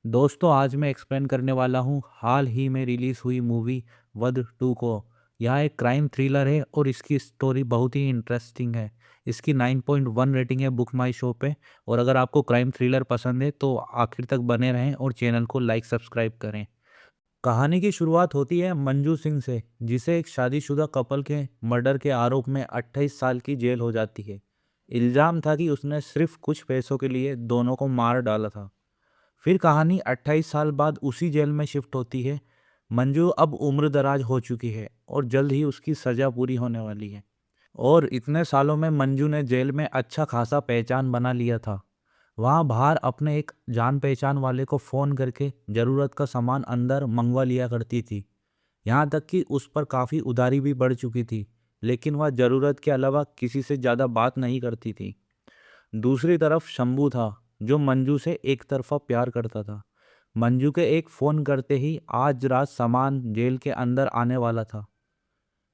दोस्तों आज मैं एक्सप्लेन करने वाला हूँ हाल ही में रिलीज़ हुई मूवी वध 2 को। यह एक क्राइम थ्रिलर है और इसकी स्टोरी बहुत ही इंटरेस्टिंग है। इसकी 9.1 रेटिंग है बुक माई शो पे। और अगर आपको क्राइम थ्रिलर पसंद है तो आखिर तक बने रहें और चैनल को लाइक सब्सक्राइब करें। कहानी की शुरुआत होती है मंजू सिंह से, जिसे एक शादीशुदा कपल के मर्डर के आरोप में 28 साल की जेल हो जाती है। इल्ज़ाम था कि उसने सिर्फ कुछ पैसों के लिए दोनों को मार डाला था। फिर कहानी 28 साल बाद उसी जेल में शिफ्ट होती है। मंजू अब उम्र-दराज हो चुकी है और जल्द ही उसकी सज़ा पूरी होने वाली है। और इतने सालों में मंजू ने जेल में अच्छा खासा पहचान बना लिया था। वहाँ बाहर अपने एक जान-पहचान वाले को फ़ोन करके ज़रूरत का सामान अंदर मँगवा लिया करती थी। यहाँ तक कि उस पर काफ़ी उधारी भी बढ़ चुकी थी, लेकिन वह ज़रूरत के अलावा किसी से ज़्यादा बात नहीं करती थी। दूसरी तरफ शंभू था, जो मंजू से एक तरफ़ा प्यार करता था। मंजू के एक फ़ोन करते ही आज रात सामान जेल के अंदर आने वाला था।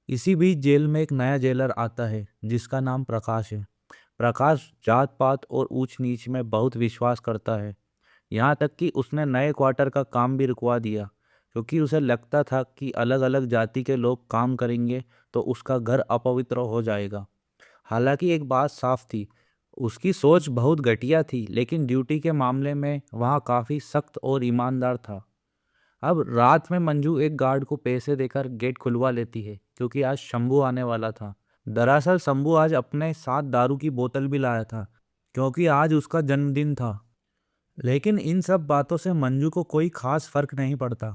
इसी बीच जेल में एक नया जेलर आता है, जिसका नाम प्रकाश है। प्रकाश जात-पात और ऊंच-नीच में बहुत विश्वास करता है। यहाँ तक कि उसने नए क्वार्टर का काम भी रुकवा दिया, क्योंकि उसे लगता था कि अलग-अलग जाति के लोग काम करेंगे तो उसका घर अपवित्र हो जाएगा। हालांकि एक बात साफ थी, उसकी सोच बहुत घटिया थी, लेकिन ड्यूटी के मामले में वहाँ काफ़ी सख्त और ईमानदार था। अब रात में मंजू एक गार्ड को पैसे देकर गेट खुलवा लेती है, क्योंकि आज शंभू आने वाला था। दरअसल शंभू आज अपने साथ दारू की बोतल भी लाया था, क्योंकि आज उसका जन्मदिन था। लेकिन इन सब बातों से मंजू को कोई खास फर्क नहीं पड़ता।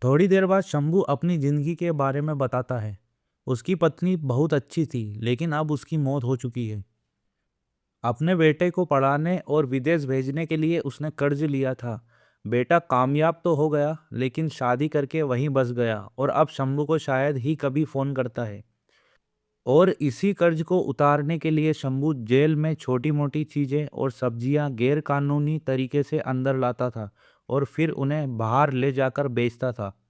थोड़ी देर बाद शंभू अपनी जिंदगी के बारे में बताता है। उसकी पत्नी बहुत अच्छी थी, लेकिन अब उसकी मौत हो चुकी है। अपने बेटे को पढ़ाने और विदेश भेजने के लिए उसने कर्ज लिया था। बेटा कामयाब तो हो गया, लेकिन शादी करके वहीं बस गया और अब शंभू को शायद ही कभी फ़ोन करता है। और इसी कर्ज को उतारने के लिए शंभू जेल में छोटी-मोटी चीज़ें और सब्जियां गैर कानूनी तरीके से अंदर लाता था और फिर उन्हें बाहर ले जाकर बेचता था।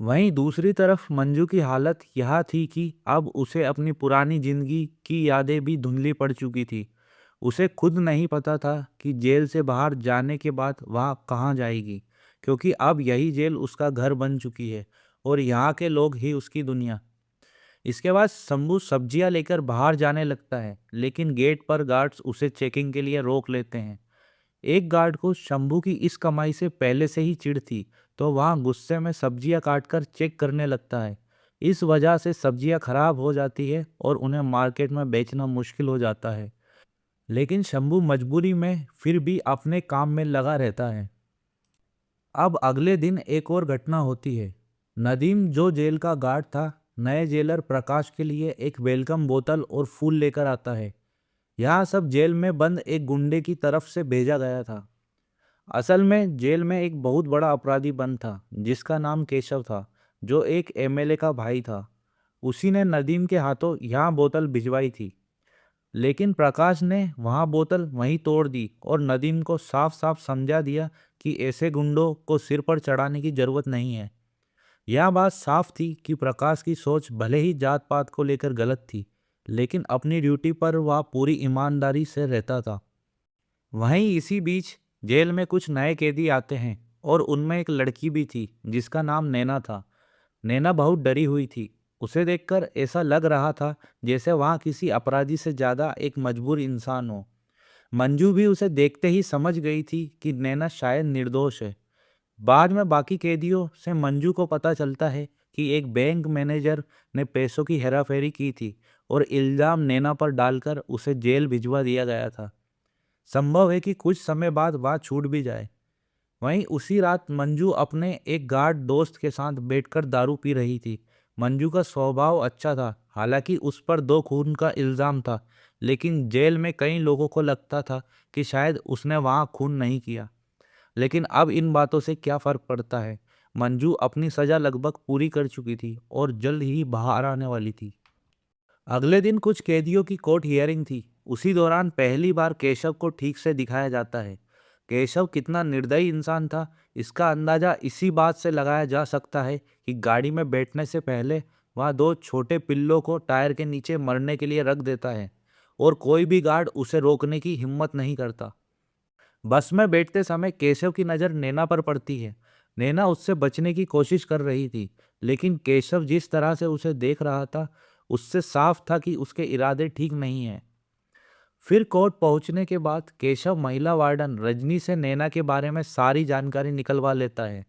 वहीं दूसरी तरफ मंजू की हालत यह थी कि अब उसे अपनी पुरानी जिंदगी की यादें भी धुंधली पड़ चुकी थी। उसे खुद नहीं पता था कि जेल से बाहर जाने के बाद वह कहाँ जाएगी, क्योंकि अब यही जेल उसका घर बन चुकी है और यहाँ के लोग ही उसकी दुनिया। इसके बाद शंभू सब्जियां लेकर बाहर जाने लगता है, लेकिन गेट पर गार्ड्स उसे चेकिंग के लिए रोक लेते हैं। एक गार्ड को शंभू की इस कमाई से पहले से ही चिढ़ थी, तो वह गुस्से में सब्जियां काटकर चेक करने लगता है। इस वजह से सब्जियां खराब हो जाती है और उन्हें मार्केट में बेचना मुश्किल हो जाता है। लेकिन शंभू मजबूरी में फिर भी अपने काम में लगा रहता है। अब अगले दिन एक और घटना होती है। नदीम, जो जेल का गार्ड था, नए जेलर प्रकाश के लिए एक वेलकम बोतल और फूल लेकर आता है। यह सब जेल में बंद एक गुंडे की तरफ से भेजा गया था। असल में जेल में एक बहुत बड़ा अपराधी बंद था, जिसका नाम केशव था, जो एक एमएलए का भाई था। उसी ने नदीम के हाथों यहाँ बोतल भिजवाई थी। लेकिन प्रकाश ने वहाँ बोतल वहीं तोड़ दी और नदीम को साफ साफ समझा दिया कि ऐसे गुंडों को सिर पर चढ़ाने की जरूरत नहीं है। यह बात साफ थी कि प्रकाश की सोच भले ही जात पात को लेकर गलत थी, लेकिन अपनी ड्यूटी पर वह पूरी ईमानदारी से रहता था। वहीं इसी बीच जेल में कुछ नए कैदी आते हैं और उनमें एक लड़की भी थी, जिसका नाम नैना था। नैना बहुत डरी हुई थी। उसे देखकर ऐसा लग रहा था जैसे वहाँ किसी अपराधी से ज़्यादा एक मजबूर इंसान हो। मंजू भी उसे देखते ही समझ गई थी कि नैना शायद निर्दोष है। बाद में बाकी कैदियों से मंजू को पता चलता है कि एक बैंक मैनेजर ने पैसों की हेराफेरी की थी और इल्ज़ाम नैना पर डालकर उसे जेल भिजवा दिया गया था। संभव है कि कुछ समय बाद वह छूट भी जाए। वहीं उसी रात मंजू अपने एक गार्ड दोस्त के साथ बैठकर दारू पी रही थी। मंजू का स्वभाव अच्छा था, हालांकि उस पर 2 खून का इल्ज़ाम था, लेकिन जेल में कई लोगों को लगता था कि शायद उसने वहां खून नहीं किया। लेकिन अब इन बातों से क्या फ़र्क पड़ता है। मंजू अपनी सज़ा लगभग पूरी कर चुकी थी और जल्द ही बाहर आने वाली थी। अगले दिन कुछ कैदियों की कोर्ट हियरिंग थी। उसी दौरान पहली बार केशव को ठीक से दिखाया जाता है। केशव कितना निर्दयी इंसान था, इसका अंदाजा इसी बात से लगाया जा सकता है कि गाड़ी में बैठने से पहले वह 2 छोटे पिल्लों को टायर के नीचे मरने के लिए रख देता है और कोई भी गार्ड उसे रोकने की हिम्मत नहीं करता। बस में बैठते समय केशव की नज़र नैना पर पड़ती है। नैना उससे बचने की कोशिश कर रही थी, लेकिन केशव जिस तरह से उसे देख रहा था, उससे साफ था कि उसके इरादे ठीक नहीं हैं। फिर कोर्ट पहुंचने के बाद केशव महिला वार्डन रजनी से नैना के बारे में सारी जानकारी निकलवा लेता है।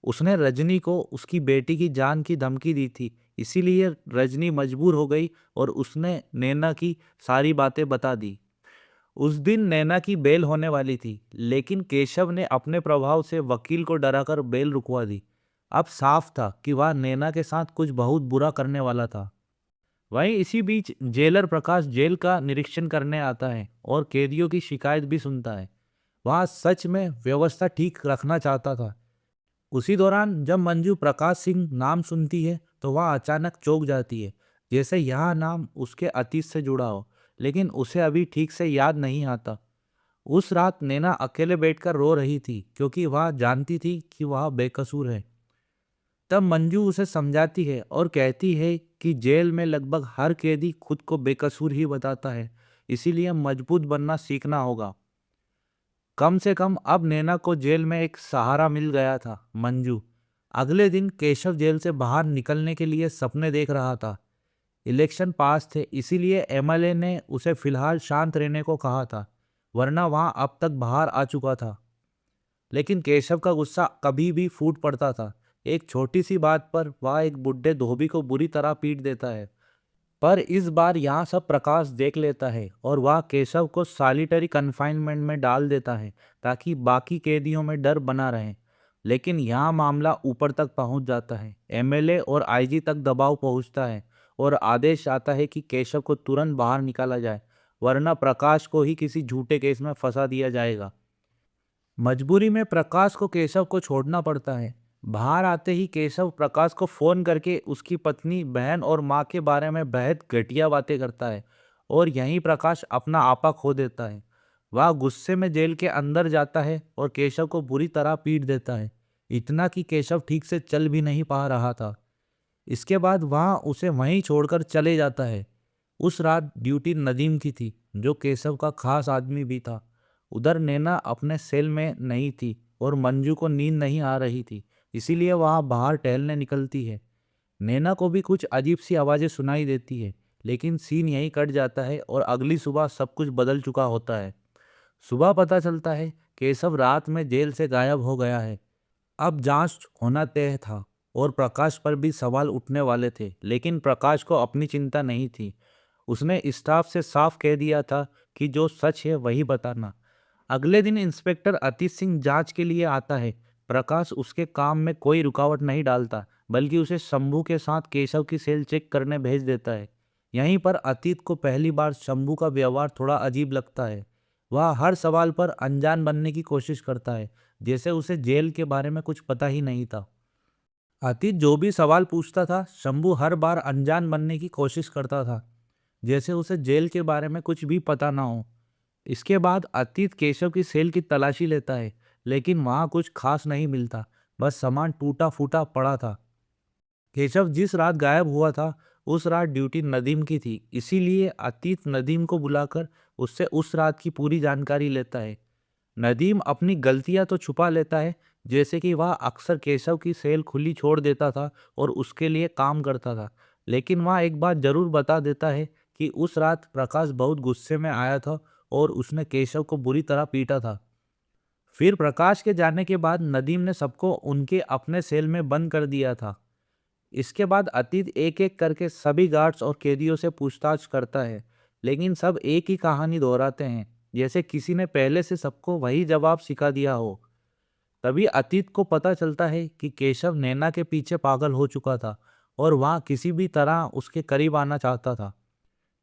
उसने रजनी को उसकी बेटी की जान की धमकी दी थी, इसीलिए रजनी मजबूर हो गई और उसने नैना की सारी बातें बता दी। उस दिन नैना की बेल होने वाली थी, लेकिन केशव ने अपने प्रभाव से वकील को डराकर बेल रुकवा दी। अब साफ था कि वह नैना के साथ कुछ बहुत बुरा करने वाला था। वहीं इसी बीच जेलर प्रकाश जेल का निरीक्षण करने आता है और कैदियों की शिकायत भी सुनता है। वह सच में व्यवस्था ठीक रखना चाहता था। उसी दौरान जब मंजू प्रकाश सिंह नाम सुनती है तो वह अचानक चौंक जाती है, जैसे यह नाम उसके अतीत से जुड़ा हो, लेकिन उसे अभी ठीक से याद नहीं आता। उस रात नैना अकेले बैठकर रो रही थी क्योंकि वह जानती थी कि वह बेकसूर है। तब मंजू उसे समझाती है और कहती है कि जेल में लगभग हर कैदी खुद को बेकसूर ही बताता है, इसीलिए मजबूत बनना सीखना होगा। कम से कम अब नैना को जेल में एक सहारा मिल गया था। मंजू अगले दिन केशव जेल से बाहर निकलने के लिए सपने देख रहा था। इलेक्शन पास थे, इसीलिए एमएलए ने उसे फिलहाल शांत रहने को कहा था, वरना वहां अब तक बाहर आ चुका था। लेकिन केशव का गुस्सा कभी भी फूट पड़ता था। एक छोटी सी बात पर वह एक बुढ़े धोबी को बुरी तरह पीट देता है। पर इस बार यहाँ सब प्रकाश देख लेता है और वह केशव को सॉलिटरी कन्फाइनमेंट में डाल देता है ताकि बाकी कैदियों में डर बना रहे। लेकिन यहाँ मामला ऊपर तक पहुँच जाता है। एमएलए और आईजी तक दबाव पहुँचता है और आदेश आता है कि केशव को तुरंत बाहर निकाला जाए, वरना प्रकाश को ही किसी झूठे केस में फंसा दिया जाएगा। मजबूरी में प्रकाश को केशव को छोड़ना पड़ता है। बाहर आते ही केशव प्रकाश को फोन करके उसकी पत्नी, बहन और माँ के बारे में बेहद घटिया बातें करता है और यहीं प्रकाश अपना आपा खो देता है। वह गुस्से में जेल के अंदर जाता है और केशव को बुरी तरह पीट देता है, इतना कि केशव ठीक से चल भी नहीं पा रहा था। इसके बाद वह उसे वहीं छोड़कर चले जाता है। उस रात ड्यूटी नदीम की थी, जो केशव का खास आदमी भी था। उधर नैना अपने सेल में नहीं थी और मंजू को नींद नहीं आ रही थी, इसीलिए वहाँ बाहर टहलने निकलती है। नैना को भी कुछ अजीब सी आवाज़ें सुनाई देती है, लेकिन सीन यहीं कट जाता है और अगली सुबह सब कुछ बदल चुका होता है। सुबह पता चलता है केशव रात में जेल से गायब हो गया है। अब जांच होना तय था और प्रकाश पर भी सवाल उठने वाले थे, लेकिन प्रकाश को अपनी चिंता नहीं थी। उसने स्टाफ से साफ कह दिया था कि जो सच है वही बताना। अगले दिन इंस्पेक्टर अतीत सिंह जांच के लिए आता है। प्रकाश उसके काम में कोई रुकावट नहीं डालता, बल्कि उसे शंभू के साथ केशव की सेल चेक करने भेज देता है। यहीं पर अतीत को पहली बार शंभू का व्यवहार थोड़ा अजीब लगता है। वह हर सवाल पर अनजान बनने की कोशिश करता है, जैसे उसे जेल के बारे में कुछ पता ही नहीं था। अतीत जो भी सवाल पूछता था, शंभू हर बार अनजान बनने की कोशिश करता था, जैसे उसे जेल के बारे में कुछ भी पता ना हो। इसके बाद अतीत केशव की सेल की तलाशी लेता है, लेकिन वहाँ कुछ खास नहीं मिलता, बस सामान टूटा फूटा पड़ा था। केशव जिस रात गायब हुआ था, उस रात ड्यूटी नदीम की थी, इसीलिए अतीत नदीम को बुलाकर उससे उस रात की पूरी जानकारी लेता है। नदीम अपनी गलतियां तो छुपा लेता है, जैसे कि वह अक्सर केशव की सेल खुली छोड़ देता था और उसके लिए काम करता था, लेकिन वह एक बात जरूर बता देता है कि उस रात प्रकाश बहुत गुस्से में आया था और उसने केशव को बुरी तरह पीटा था। फिर प्रकाश के जाने के बाद नदीम ने सबको उनके अपने सेल में बंद कर दिया था। इसके बाद अतीत एक एक करके सभी गार्ड्स और कैदियों से पूछताछ करता है, लेकिन सब एक ही कहानी दोहराते हैं, जैसे किसी ने पहले से सबको वही जवाब सिखा दिया हो। तभी अतीत को पता चलता है कि केशव नैना के पीछे पागल हो चुका था और वहाँ किसी भी तरह उसके करीब आना चाहता था।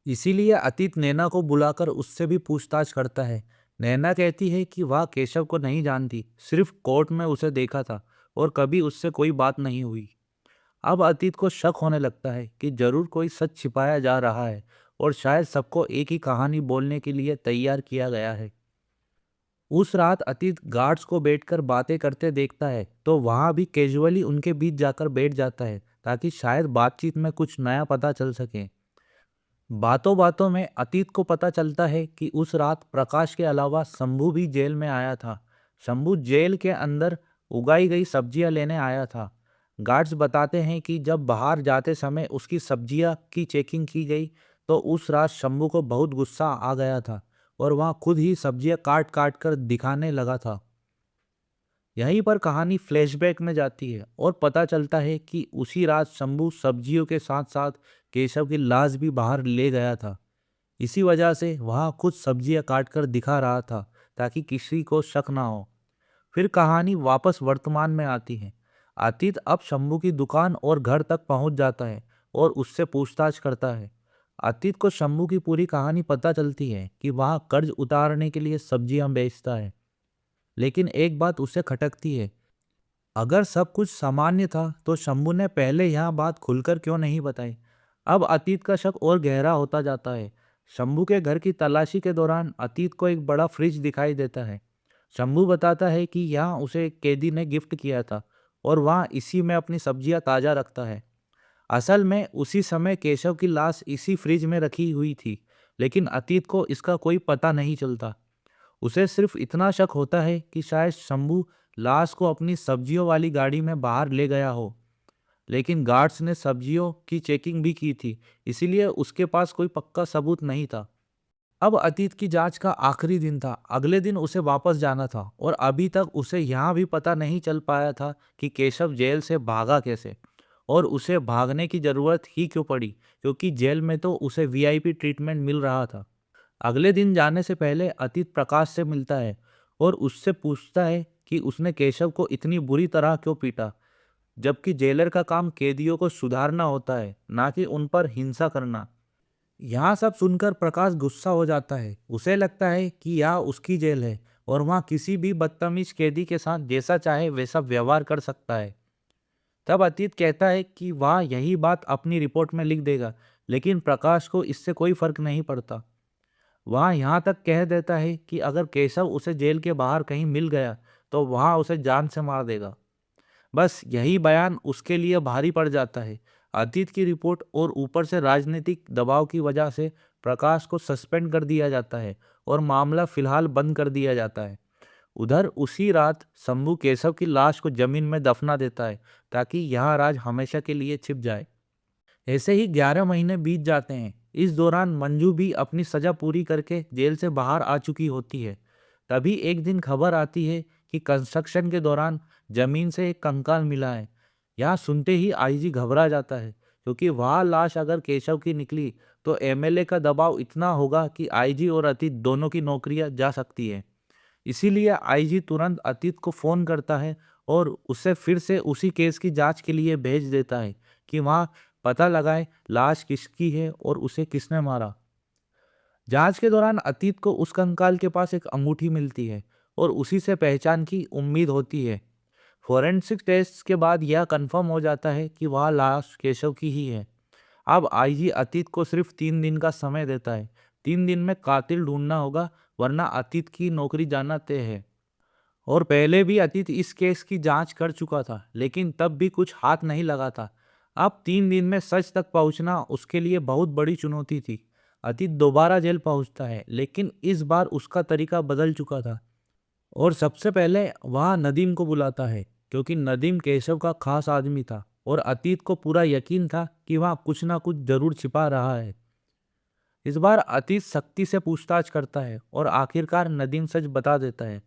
इसीलिए अतीत नैना को बुलाकर उससे भी पूछताछ करता है। नैना कहती है कि वह केशव को नहीं जानती, सिर्फ कोर्ट में उसे देखा था और कभी उससे कोई बात नहीं हुई। अब अतीत को शक होने लगता है कि जरूर कोई सच छिपाया जा रहा है और शायद सबको एक ही कहानी बोलने के लिए तैयार किया गया है। उस रात अतीत गार्ड्स को बैठकर बातें करते देखता है तो वहां भी कैजुअली उनके बीच जाकर बैठ जाता है, ताकि शायद बातचीत में कुछ नया पता चल सके। बातों बातों में अतीत को पता चलता है कि उस रात प्रकाश के अलावा शंभू भी जेल में आया था। शंभू जेल के अंदर उगाई गई सब्जियां लेने आया था। गार्ड्स बताते हैं कि जब बाहर जाते समय उसकी सब्जियां की चेकिंग की गई तो उस रात शंभू को बहुत गुस्सा आ गया था और वहां खुद ही सब्जियां काट काट कर दिखाने लगा था। यहीं पर कहानी फ्लैशबैक में जाती है और पता चलता है कि उसी रात शंभू सब्जियों के साथ साथ केशव की लाश भी बाहर ले गया था। इसी वजह से वह खुद सब्जियां काट कर दिखा रहा था ताकि किसी को शक ना हो। फिर कहानी वापस वर्तमान में आती है। अतीत अब शंभू की दुकान और घर तक पहुंच जाता है और उससे पूछताछ करता है। अतीत को शंभू की पूरी कहानी पता चलती है कि वह कर्ज उतारने के लिए सब्जियां बेचता है, लेकिन एक बात उसे खटकती है। अगर सब कुछ सामान्य था तो शंभू ने पहले यह बात खुलकर क्यों नहीं बताई। अब अतीत का शक और गहरा होता जाता है। शंभू के घर की तलाशी के दौरान अतीत को एक बड़ा फ्रिज दिखाई देता है। शंभू बताता है कि यहाँ उसे एक कैदी ने गिफ्ट किया था और वहाँ इसी में अपनी सब्जियां ताज़ा रखता है। असल में उसी समय केशव की लाश इसी फ्रिज में रखी हुई थी, लेकिन अतीत को इसका कोई पता नहीं चलता। उसे सिर्फ इतना शक होता है कि शायद शंभू लाश को अपनी सब्जियों वाली गाड़ी में बाहर ले गया हो, लेकिन गार्ड्स ने सब्जियों की चेकिंग भी की थी, इसीलिए उसके पास कोई पक्का सबूत नहीं था। अब अतीत की जांच का आखिरी दिन था। अगले दिन उसे वापस जाना था और अभी तक उसे यहाँ भी पता नहीं चल पाया था कि केशव जेल से भागा कैसे और उसे भागने की जरूरत ही क्यों पड़ी, क्योंकि जेल में तो उसे वीआईपी ट्रीटमेंट मिल रहा था। अगले दिन जाने से पहले अतीत प्रकाश से मिलता है और उससे पूछता है कि उसने केशव को इतनी बुरी तरह क्यों पीटा, जबकि जेलर का काम कैदियों को सुधारना होता है, ना कि उन पर हिंसा करना। यहाँ सब सुनकर प्रकाश गुस्सा हो जाता है। उसे लगता है कि यह उसकी जेल है और वहाँ किसी भी बदतमीज कैदी के साथ जैसा चाहे वैसा व्यवहार कर सकता है। तब अतीत कहता है कि वह यही बात अपनी रिपोर्ट में लिख देगा, लेकिन प्रकाश को इससे कोई फर्क नहीं पड़ता। वह यहाँ तक कह देता है कि अगर केशव उसे जेल के बाहर कहीं मिल गया तो वहाँ उसे जान से मार देगा। बस यही बयान उसके लिए भारी पड़ जाता है। अतीत की रिपोर्ट और ऊपर से राजनीतिक दबाव की वजह से प्रकाश को सस्पेंड कर दिया जाता है और मामला फिलहाल बंद कर दिया जाता है। उधर उसी रात शंभू केशव की लाश को जमीन में दफना देता है ताकि यह राज हमेशा के लिए छिप जाए। ऐसे ही 11 महीने बीत जाते हैं। इस दौरान मंजू भी अपनी सजा पूरी करके जेल से बाहर आ चुकी होती है। तभी एक दिन खबर आती है कि कंस्ट्रक्शन के दौरान जमीन से एक कंकाल मिला है। यह सुनते ही आईजी घबरा जाता है, क्योंकि वह लाश अगर केशव की निकली तो एमएलए का दबाव इतना होगा कि आईजी और अतीत दोनों की नौकरियां जा सकती है। इसीलिए आईजी तुरंत अतीत को फोन करता है और उसे फिर से उसी केस की जांच के लिए भेज देता है कि वहाँ पता लगाए लाश किसकी है और उसे किसने मारा। जांच के दौरान अतीत को उस कंकाल के पास एक अंगूठी मिलती है और उसी से पहचान की उम्मीद होती है। फोरेंसिक टेस्ट के बाद यह कंफर्म हो जाता है कि वह लाश केशव की ही है। अब आईजी अतीत को सिर्फ 3 दिन का समय देता है। 3 दिन में कातिल ढूंढना होगा, वरना अतीत की नौकरी जाना तय है। और पहले भी अतीत इस केस की जांच कर चुका था, लेकिन तब भी कुछ हाथ नहीं लगा था। अब 3 दिन में सच तक पहुंचना उसके लिए बहुत बड़ी चुनौती थी। अतीत दोबारा जेल पहुंचता है, लेकिन इस बार उसका तरीका बदल चुका था और सबसे पहले वह नदीम को बुलाता है, क्योंकि नदीम केशव का खास आदमी था और अतीत को पूरा यकीन था कि वह कुछ ना कुछ जरूर छिपा रहा है। इस बार अतीत सख्ती से पूछताछ करता है और आखिरकार नदीम सच बता देता है।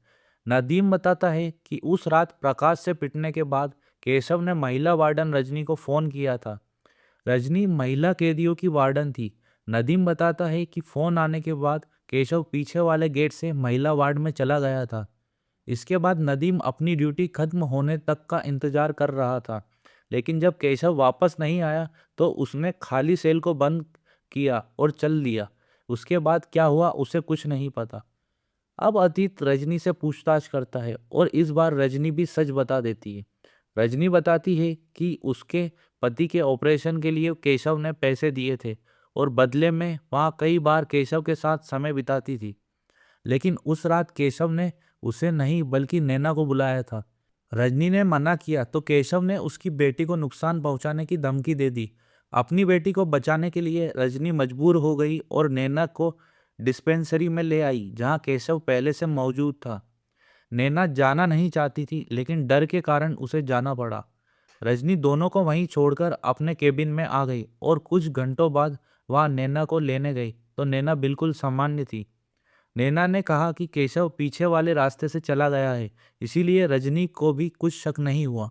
नदीम बताता है कि उस रात प्रकाश से पिटने के बाद केशव ने महिला वार्डन रजनी को फोन किया था। रजनी महिला कैदियों की वार्डन थी। नदीम बताता है कि फोन आने के बाद केशव पीछे वाले गेट से महिला वार्ड में चला गया था। इसके बाद नदीम अपनी ड्यूटी खत्म होने तक का इंतजार कर रहा था, लेकिन जब केशव वापस नहीं आया तो उसने खाली सेल को बंद किया और चल दिया। उसके बाद क्या हुआ उसे कुछ नहीं पता। अब अतीत रजनी से पूछताछ करता है और इस बार रजनी भी सच बता देती है। रजनी बताती है कि उसके पति के ऑपरेशन के लिए केशव ने पैसे दिए थे और बदले में वहाँ कई बार केशव के साथ समय बिताती थी, लेकिन उस रात केशव ने उसे नहीं बल्कि नैना को बुलाया था। रजनी ने मना किया तो केशव ने उसकी बेटी को नुकसान पहुंचाने की धमकी दे दी। अपनी बेटी को बचाने के लिए रजनी मजबूर हो गई और नैना को डिस्पेंसरी में ले आई जहां केशव पहले से मौजूद था। नैना जाना नहीं चाहती थी लेकिन डर के कारण उसे जाना पड़ा। रजनी दोनों को वहीं छोड़कर अपने केबिन में आ गई और कुछ घंटों बाद वह नैना को लेने गई तो नैना बिल्कुल सामान्य थी। नैना ने कहा कि केशव पीछे वाले रास्ते से चला गया है, इसीलिए रजनी को भी कुछ शक नहीं हुआ।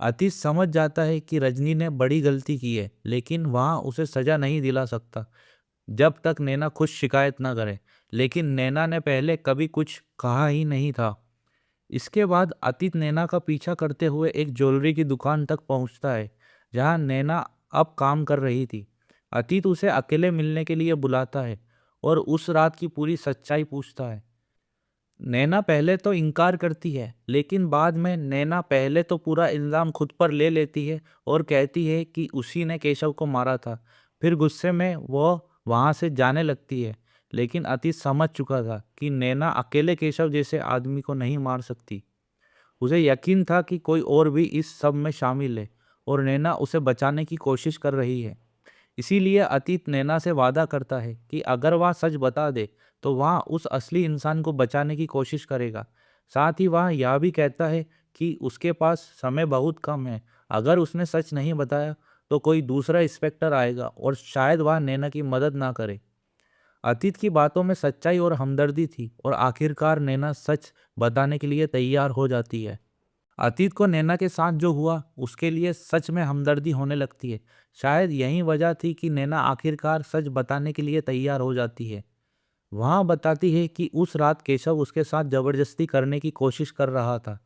अतीश समझ जाता है कि रजनी ने बड़ी गलती की है लेकिन वहाँ उसे सजा नहीं दिला सकता जब तक नैना खुद शिकायत न करे। लेकिन नैना ने पहले कभी कुछ कहा ही नहीं था। इसके बाद अतीत नैना का पीछा करते हुए एक ज्वेलरी की दुकान तक पहुंचता है जहां नैना अब काम कर रही थी। अतीत उसे अकेले मिलने के लिए बुलाता है और उस रात की पूरी सच्चाई पूछता है। नैना पहले तो इनकार करती है लेकिन बाद में नैना पहले तो पूरा इल्ज़ाम खुद पर ले लेती है और कहती है कि उसी ने केशव को मारा था। फिर गुस्से में वो वहाँ से जाने लगती है लेकिन अतीत समझ चुका था कि नैना अकेले केशव जैसे आदमी को नहीं मार सकती। उसे यकीन था कि कोई और भी इस सब में शामिल है और नैना उसे बचाने की कोशिश कर रही है। इसीलिए अतीत नैना से वादा करता है कि अगर वह सच बता दे तो वह उस असली इंसान को बचाने की कोशिश करेगा। साथ ही वह यह भी कहता है कि उसके पास समय बहुत कम है। अगर उसने सच नहीं बताया तो कोई दूसरा इंस्पेक्टर आएगा और शायद वह नैना की मदद ना करे। अतीत की बातों में सच्चाई और हमदर्दी थी और आखिरकार नैना सच बताने के लिए तैयार हो जाती है। अतीत को नैना के साथ जो हुआ उसके लिए सच में हमदर्दी होने लगती है। शायद यही वजह थी कि नैना आखिरकार सच बताने के लिए तैयार हो जाती है। वहाँ बताती है कि उस रात केशव उसके साथ जबरदस्ती करने की कोशिश कर रहा था।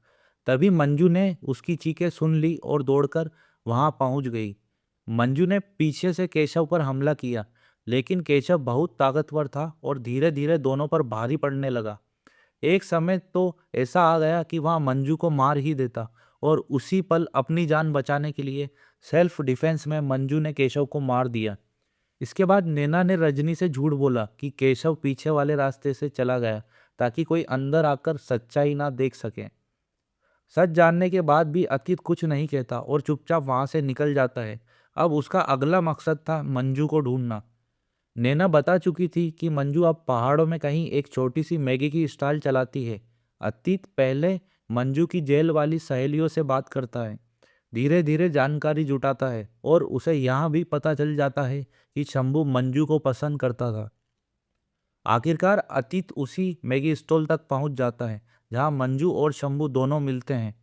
तभी मंजू ने उसकी चीखें सुन ली और दौड़कर वहाँ पहुँच गई। मंजू ने पीछे से केशव पर हमला किया लेकिन केशव बहुत ताकतवर था और धीरे धीरे दोनों पर भारी पड़ने लगा। एक समय तो ऐसा आ गया कि वह मंजू को मार ही देता और उसी पल अपनी जान बचाने के लिए सेल्फ डिफेंस में मंजू ने केशव को मार दिया। इसके बाद नैना ने रजनी से झूठ बोला कि केशव पीछे वाले रास्ते से चला गया ताकि कोई अंदर आकर सच्चाई ना देख सके। सच जानने के बाद भी अतीत कुछ नहीं कहता और चुपचाप वहां से निकल जाता है। अब उसका अगला मकसद था मंजू को ढूंढना। नैना बता चुकी थी कि मंजू अब पहाड़ों में कहीं एक छोटी सी मैगी की स्टॉल चलाती है। अतीत पहले मंजू की जेल वाली सहेलियों से बात करता है, धीरे धीरे जानकारी जुटाता है और उसे यहाँ भी पता चल जाता है कि शंभू मंजू को पसंद करता था। आखिरकार अतीत उसी मैगी स्टॉल तक पहुँच जाता है जहाँ मंजू और शंभू दोनों मिलते हैं।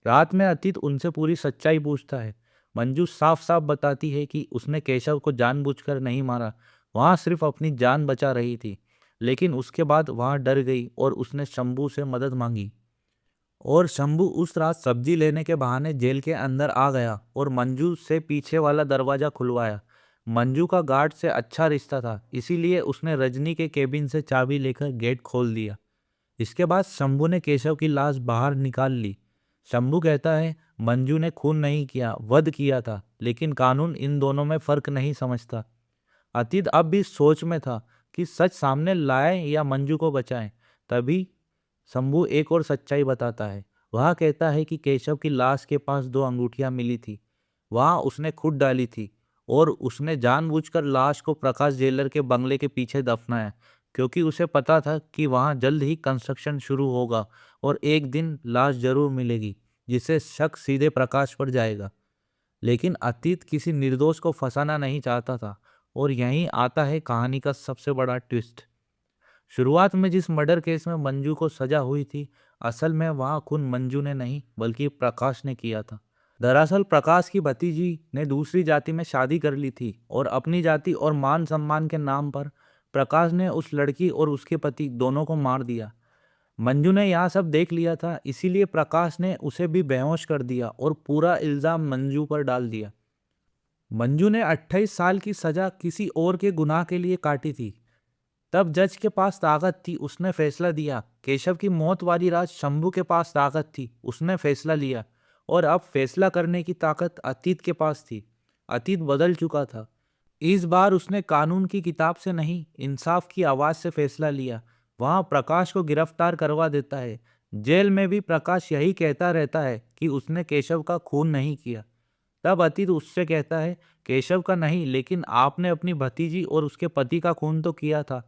रात में अतीत उनसे पूरी सच्चाई पूछता है। मंजू साफ साफ बताती है कि उसने केशव को जानबूझकर नहीं मारा, वहाँ सिर्फ अपनी जान बचा रही थी। लेकिन उसके बाद वहाँ डर गई और उसने शंभू से मदद मांगी और शंभू उस रात सब्जी लेने के बहाने जेल के अंदर आ गया और मंजू से पीछे वाला दरवाजा खुलवाया। मंजू का गार्ड से अच्छा रिश्ता था इसीलिए उसने रजनी के केबिन से चाबी लेकर गेट खोल दिया। इसके बाद शंभू ने केशव की लाश बाहर निकाल ली। शंभू कहता है मंजू ने खून नहीं किया, वध किया था, लेकिन कानून इन दोनों में फर्क नहीं समझता। अतीत अब भी सोच में था कि सच सामने लाए या मंजू को बचाएं। तभी शंभू एक और सच्चाई बताता है। वह कहता है कि केशव की लाश के पास दो अंगूठियां मिली थी, वह उसने खुद डाली थी और उसने जानबूझकर लाश को प्रकाश जेलर के बंगले के पीछे दफनाया क्योंकि उसे पता था कि वहां जल्द ही कंस्ट्रक्शन शुरू होगा और एक दिन लाश जरूर मिलेगी जिससे शक सीधे प्रकाश पर जाएगा। लेकिन अतीत किसी निर्दोष को फंसाना नहीं चाहता था और यहीं आता है कहानी का सबसे बड़ा ट्विस्ट। शुरुआत में जिस मर्डर केस में मंजू को सजा हुई थी, असल में वहाँ खून मंजू ने नहीं बल्कि प्रकाश ने किया था। दरअसल प्रकाश की भतीजी ने दूसरी जाति में शादी कर ली थी और अपनी जाति और मान सम्मान के नाम पर प्रकाश ने उस लड़की और उसके पति दोनों को मार दिया। मंजू ने यह सब देख लिया था इसीलिए प्रकाश ने उसे भी बेहोश कर दिया और पूरा इल्जाम मंजू पर डाल दिया। मंजू ने 28 साल की सजा किसी और के गुनाह के लिए काटी थी। तब जज के पास ताकत थी, उसने फैसला दिया। केशव की मौत वाली रात शंभू के पास ताकत थी, उसने फैसला लिया। और अब फैसला करने की ताकत अतीत के पास थी। अतीत बदल चुका था। इस बार उसने कानून की किताब से नहीं, इंसाफ की आवाज से फैसला लिया। वहां प्रकाश को गिरफ्तार करवा देता है। जेल में भी प्रकाश यही कहता रहता है कि उसने केशव का खून नहीं किया। तब अतीत उससे कहता है, केशव का नहीं, लेकिन आपने अपनी भतीजी और उसके पति का खून तो किया था।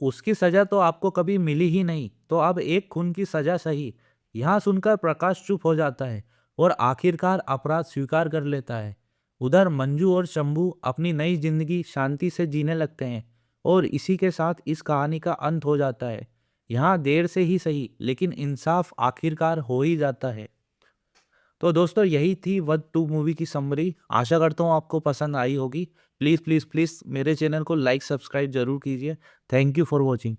उसकी सजा तो आपको कभी मिली ही नहीं, तो अब एक खून की सजा सही। यहाँ सुनकर प्रकाश चुप हो जाता है और आखिरकार अपराध स्वीकार कर लेता है। उधर मंजू और शंभू अपनी नई जिंदगी शांति से जीने लगते हैं और इसी के साथ इस कहानी का अंत हो जाता है। यहाँ देर से ही सही, लेकिन इंसाफ आखिरकार हो ही जाता है। तो दोस्तों, यही थी वध 2 मूवी की समरी। आशा करता हूँ आपको पसंद आई होगी। प्लीज़ प्लीज़ प्लीज़ मेरे चैनल को लाइक सब्सक्राइब जरूर कीजिए। Thank you for watching.